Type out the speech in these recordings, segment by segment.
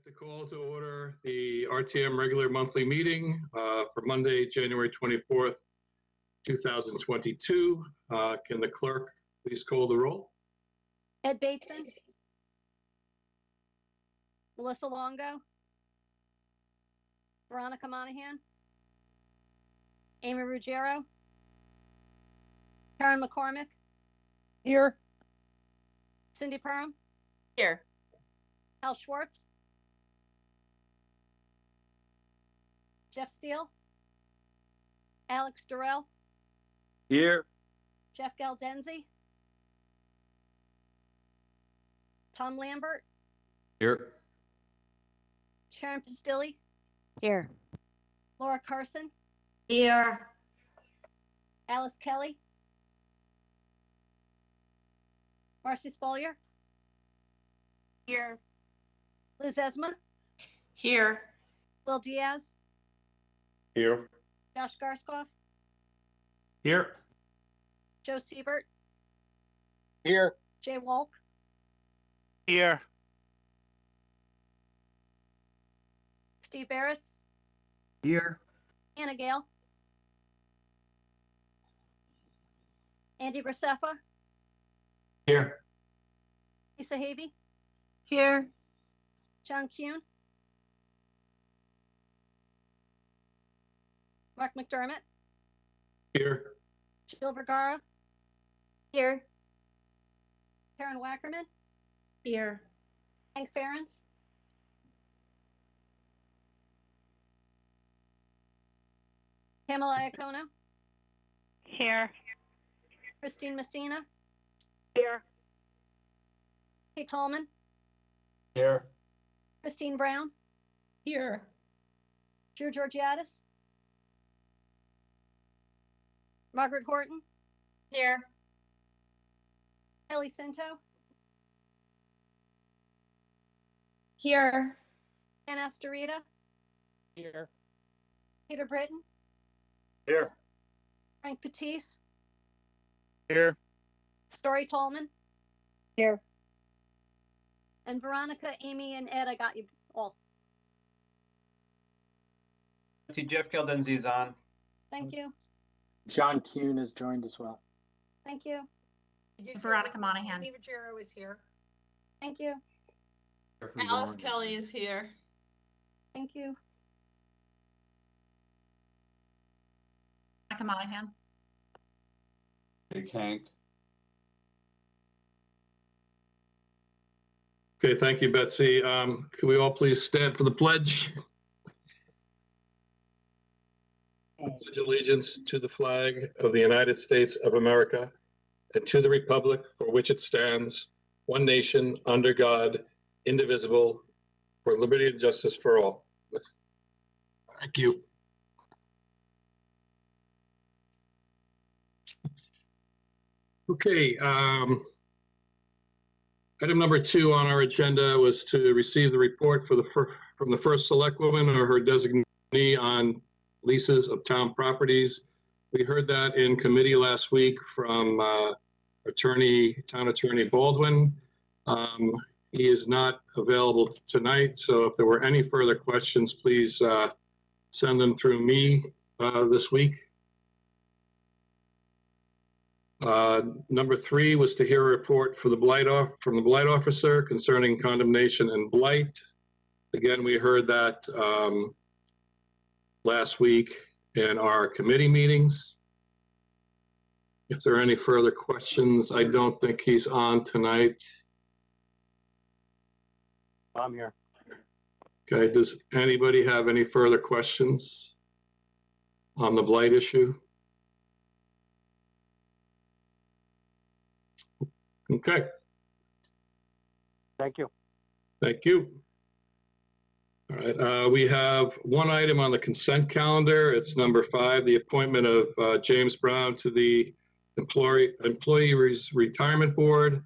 like to call to order the RTM regular monthly meeting for Monday, January 24th, 2022. Can the clerk please call the roll? Ed Bateson. Melissa Longo. Veronica Monahan. Amy Ruggiero. Karen McCormick. Here. Cindy Perham. Here. Hal Schwartz. Jeff Steele. Alex Durrell. Here. Jeff Galdenzi. Tom Lambert. Here. Sharon Pastilli. Here. Laura Carson. Here. Alice Kelly. Marcy Spolier. Here. Liz Esma. Here. Will Diaz. Here. Josh Garskoff. Here. Joe Siebert. Here. Jay Walk. Here. Steve Barretts. Here. Anna Gale. Andy Bracefa. Here. Lisa Havey. Here. John Kuhn. Mark McDermott. Here. Jill Vergara. Here. Karen Wackerman. Here. Hank Ferentz. Pamela Iacono. Here. Christine Messina. Here. Kate Tallman. Here. Christine Brown. Here. Drew Georgiadis. Margaret Horton. Here. Ellie Cinto. Here. Ann Astorita. Here. Peter Britton. Here. Frank Patisse. Here. Story Tallman. Here. And Veronica, Amy, and Ed, I got you all. See, Jeff Galdenzi is on. Thank you. John Kuhn has joined as well. Thank you. Veronica Monahan. Amy Ruggiero is here. Thank you. Alice Kelly is here. Thank you. Veronica Monahan. Big Hank. Okay, thank you, Betsy. Could we all please stand for the pledge? Pledge allegiance to the flag of the United States of America and to the republic for which it stands, one nation, under God, indivisible, for liberty and justice for all. Thank you. Okay, item number 2 on our agenda was to receive the report from the first select woman or her designee on leases of town properties. We heard that in committee last week from Town Attorney Baldwin. He is not available tonight, so if there were any further questions, please send them through me this week. Number 3 was to hear a report from the blight officer concerning condemnation and blight. Again, we heard that last week in our committee meetings. If there are any further questions, I don't think he's on tonight. I'm here. Okay, does anybody have any further questions on the blight issue? Okay. Thank you. Thank you. All right, we have one item on the consent calendar. It's number 5, the appointment of James Brown to the Employee Retirement Board.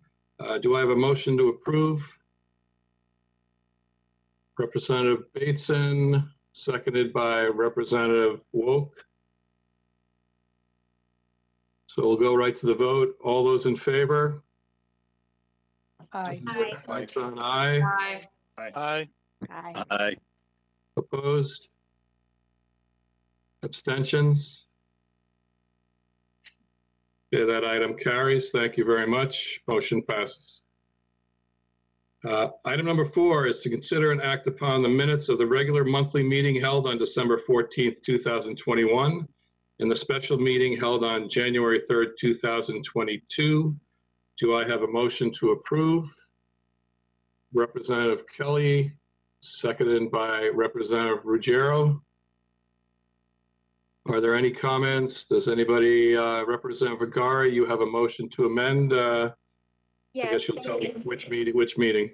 Do I have a motion to approve? Representative Bateson, seconded by Representative Woke. So we'll go right to the vote. All those in favor? Aye. Aye. Aye. Aye. Aye. Aye. Opposed? Abstentions? Okay, that item carries. Thank you very much. Motion passes. Item number 4 is to consider and act upon the minutes of the regular monthly meeting held on December 14th, 2021, and the special meeting held on January 3rd, 2022. Do I have a motion to approve? Representative Kelly, seconded by Representative Ruggiero. Are there any comments? Does anybody, Representative Vergara, you have a motion to amend? I Yes, guess you'll tell me thank you. which meeting.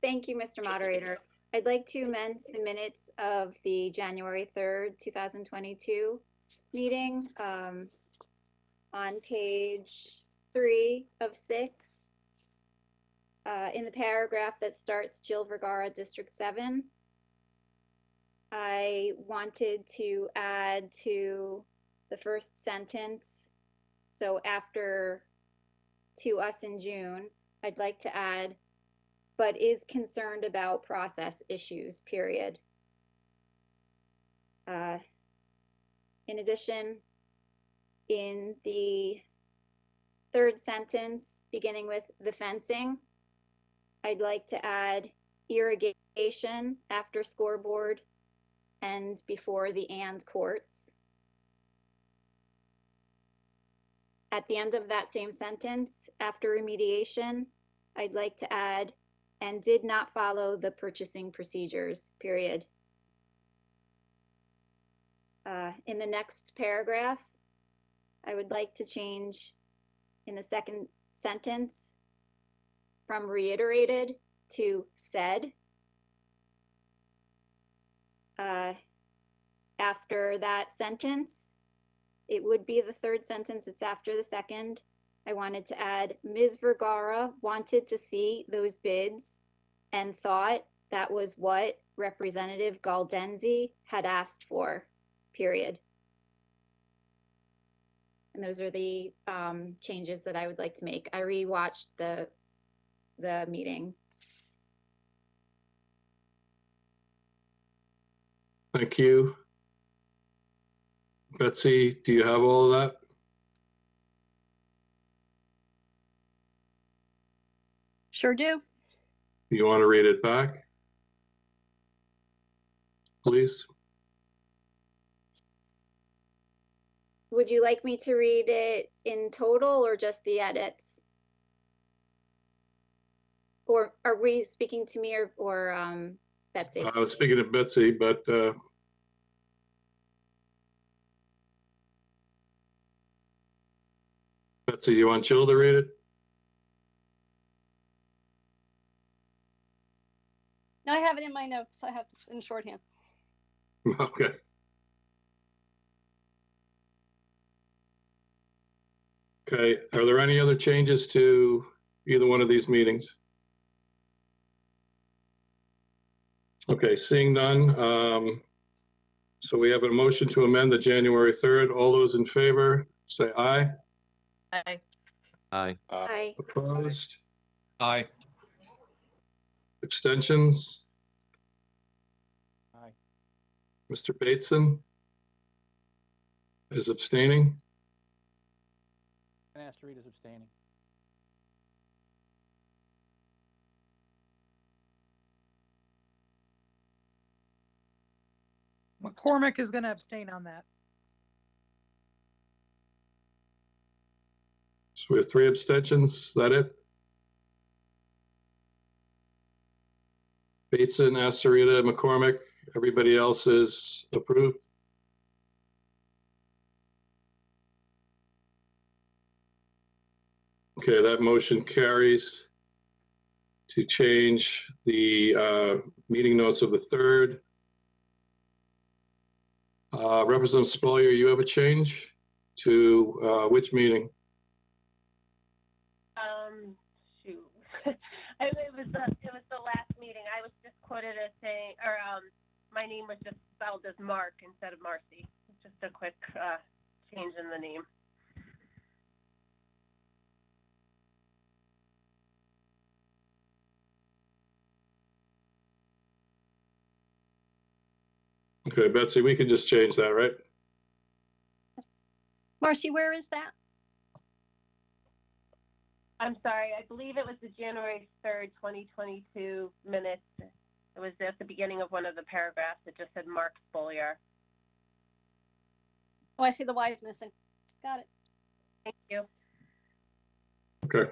Thank you, Mr. Moderator. I'd like to amend the minutes of the January 3rd, 2022 meeting on page 3 of 6. In the paragraph that starts Jill Vergara, District 7, I wanted to add to the first sentence, so after "to us in June," I'd like to add, "but is concerned about process issues," period. In addition, in the third sentence, beginning with "the fencing," I'd like to add irrigation after scoreboard and before the "and" courts. At the end of that same sentence, after remediation, I'd like to add "and did not follow the purchasing procedures," period. In the next paragraph, I would like to change in the second sentence from "reiterated" to "said." After that sentence, it would be the third sentence, it's after the second. I wanted to add, "Ms. Vergara wanted to see those bids and thought that was what Representative Galdenzi had asked for," period. And those are the changes that I would like to make. I rewatched the meeting. Thank you. Betsy, do you have all of that? Sure do. Do you want to read it back? Please? Would you like me to read it in total or just the edits? Or are we speaking to me or Betsy? I was speaking to Betsy, but Betsy, you want Jill to read it? No, I have it in my notes. I have it in shorthand. Okay. Okay, are there any other changes to either one of these meetings? Okay, seeing none. So we have a motion to amend the January 3rd. All those in favor, say aye. Aye. Aye. Aye. Opposed? Aye. Abstentions? Aye. Mr. Bateson is abstaining. And Astor Reed is abstaining. McCormick is going to abstain on that. So we have 3 abstentions. Is that it? Bateson, Astorita, McCormick, everybody else is approved. Okay, that motion carries to change the meeting notes of the 3rd. Representative Spolier, you have a change to which meeting? Shoot. It was the last meeting. I was just quoted as saying, or my name was just spelled as Mark instead of Marcy. It's just a quick change in the name. Okay, Betsy, we could just change that, right? Marcy, where is that? I'm sorry, I believe it was the January 3rd, 2022 minutes. It was at the beginning of one of the paragraphs. It just said Mark Spoliar. Oh, I see the Y is missing. Got it. Thank you. Okay.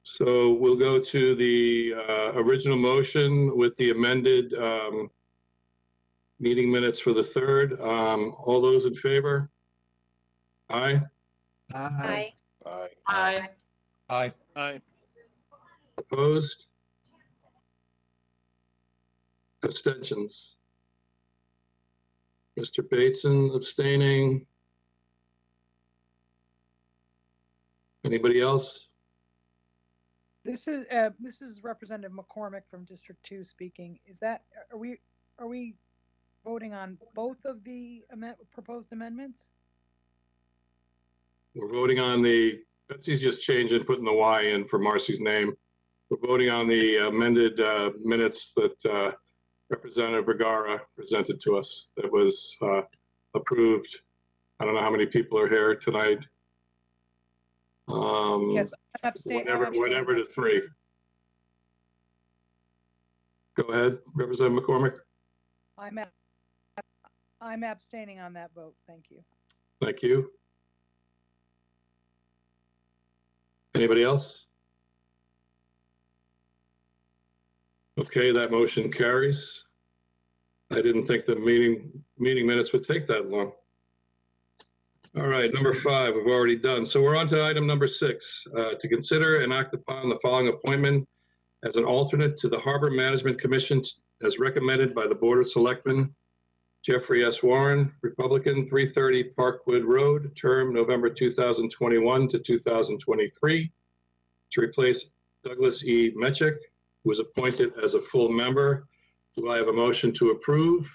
So we'll go to the original motion with the amended meeting minutes for the 3rd. All those in favor? Aye. Aye. Aye. Aye. Aye. Aye. Opposed? Abstentions? Mr. Bateson abstaining. Anybody else? This is Representative McCormick from District 2 speaking. Are we voting on both of the proposed amendments? We're voting on Betsy's just changing, putting the Y in for Marcy's name. We're voting on the amended minutes that Representative Vergara presented to us that was approved. I don't know how many people are here tonight. Yes, Whatever to 3. Go ahead, Representative McCormick. I'm abstaining on that vote. Thank you. Thank you. Anybody else? Okay, that motion carries. I didn't think the meeting minutes would take that long. All right, number 5, we've already done. So we're on to item number 6, to consider and act upon the following appointment as an alternate to the Harbor Management Commission as recommended by the Board of Selectmen. Jeffrey S. Warren, Republican, 330 Parkwood Road, term November 2021 to 2023, to replace Douglas E. Mechik, who was appointed as a full member. Do I have a motion to approve?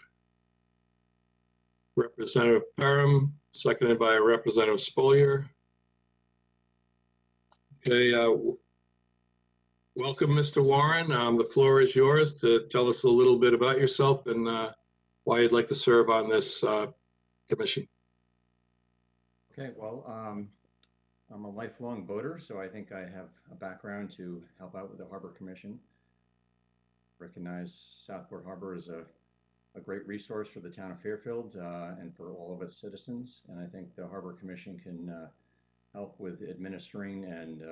Representative Parham, seconded by Representative Spoliar. Okay, welcome, Mr. Warren. The floor is yours to tell us a little bit about yourself and why you'd like to serve on this commission. Okay, well, I'm a lifelong boater, so I think I have a background to help out with the Harbor Commission. Recognize Southport Harbor as a great resource for the town of Fairfield and for all of its citizens. And I think the Harbor Commission can help with administering and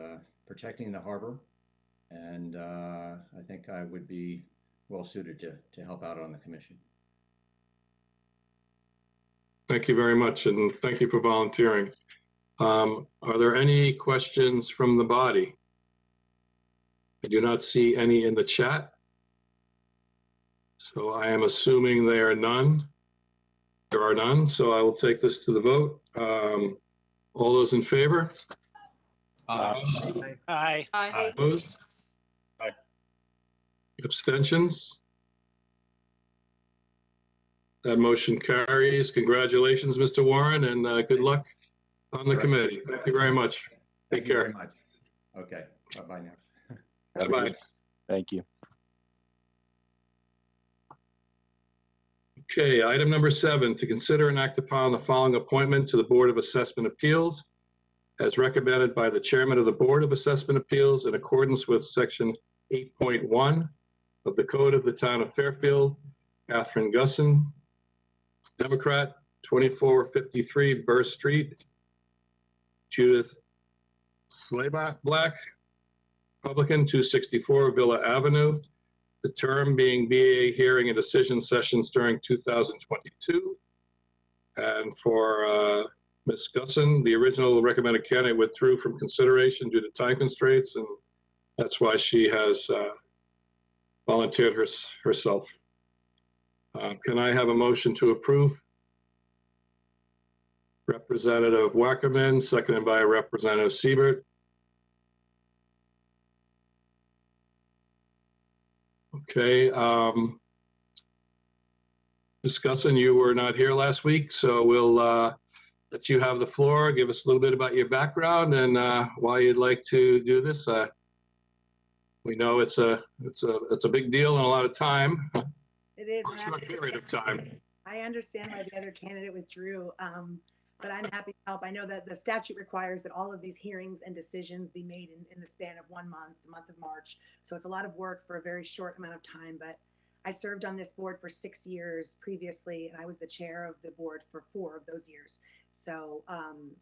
protecting the harbor. And I think I would be well suited to help out on the commission. Thank you very much, and thank you for volunteering. Are there any questions from the body? I do not see any in the chat. So I am assuming there are none. There are none, so I will take this to the vote. All those in favor? Aye. Aye. Aye. Opposed? Aye. Abstentions? That motion carries. Congratulations, Mr. Warren, and good luck on the committee. Thank you very much. Take care. Thank you very much. Okay, bye-bye now. Bye-bye. Thank you. Okay, item number 7, to consider and act upon the following appointment to the Board of Assessment Appeals as recommended by the Chairman of the Board of Assessment Appeals in accordance with Section 8.1 of the Code of the Town of Fairfield. Catherine Gusson, Democrat, 2453 Burr Street. Judith Black, Republican, 264 Villa Avenue. The term being BAA hearing and decision sessions during 2022. And for Ms. Gusson, the original recommended candidate withdrew from consideration due to time constraints, and that's why she has volunteered herself. Can I have a motion to approve? Representative Wackerman, seconded by Representative Siebert. Okay. Ms. Gusson, you were not here last week, so we'll let you have the floor. Give us a little bit about your background and why you'd like to do this. We know it's a big deal and a lot of time, a It is. And short period of time. I understand why the other candidate withdrew, but I'm happy to help. I know that the statute requires that all of these hearings and decisions be made in the span of 1 month, the month of March. So it's a lot of work for a very short amount of time, but I served on this board for 6 years previously, and I was the chair of the board for 4 of those years. So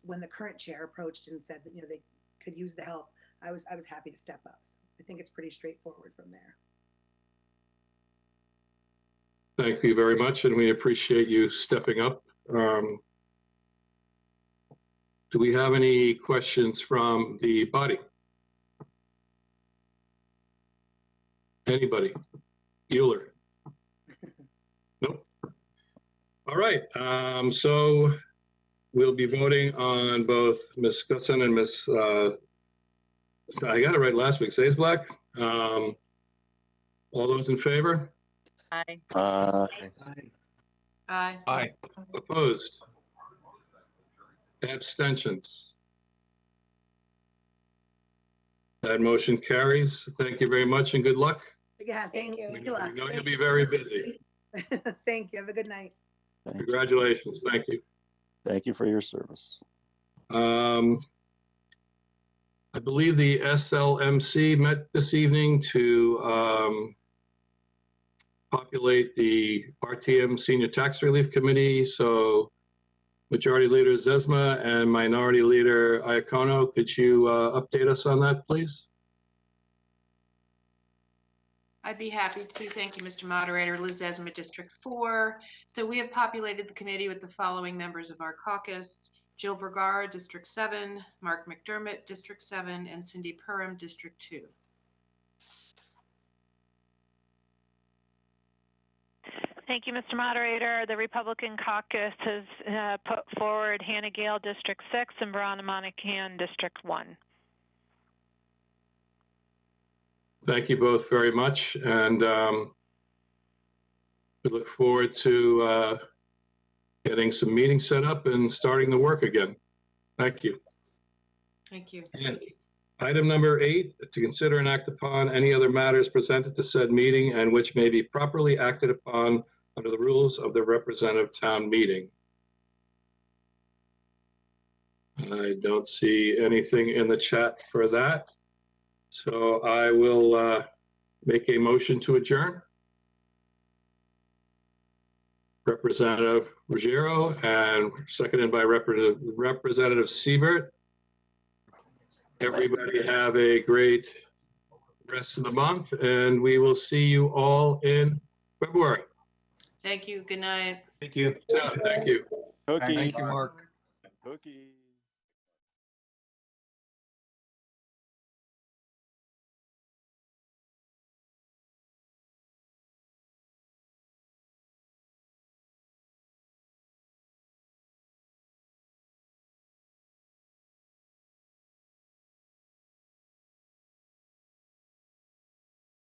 when the current chair approached and said that, they could use the help, I was happy to step up. So I think it's pretty straightforward from there. Thank you very much, and we appreciate you stepping up. Do we have any questions from the body? Anybody? Bueller? Nope. All right, so we'll be voting on both Ms. Gutson and Ms. I got it right last week, Black. All those in favor? Aye. Aye. Aye. Opposed? Abstentions? That motion carries. Thank you very much and good luck. Yeah, thank you. We Good luck. know you'll be very busy. Thank you. Have a good night. Congratulations. Thank you. Thank you for your service. I believe the SLMC met this evening to populate the RTM Senior Tax Relief Committee. So Majority Leader Zesma and Minority Leader Iacono, could you update us on that, please? I'd be happy to. Thank you, Mr. Moderator. Liz Esma, District 4. So we have populated the committee with the following members of our caucus: Jill Vergara, District 7, Mark McDermott, District 7, and Cindy Perham, District 2. Thank you, Mr. Moderator. The Republican caucus has put forward Hannah Gale, District 6, and Verona Monahan, District 1. Thank you both very much, and we look forward to getting some meetings set up and starting the work again. Thank you. Thank you. And item number 8, to consider and act upon any other matters presented to said meeting and which may be properly acted upon under the rules of the representative town meeting. I don't see anything in the chat for that. So I will make a motion to adjourn. Representative Ruggiero and seconded by Representative Siebert. Everybody have a great rest of the month, and we will see you all in February. Thank you. Good night. Thank you. Thank you. Hooky. Thank you, Mark. Hooky.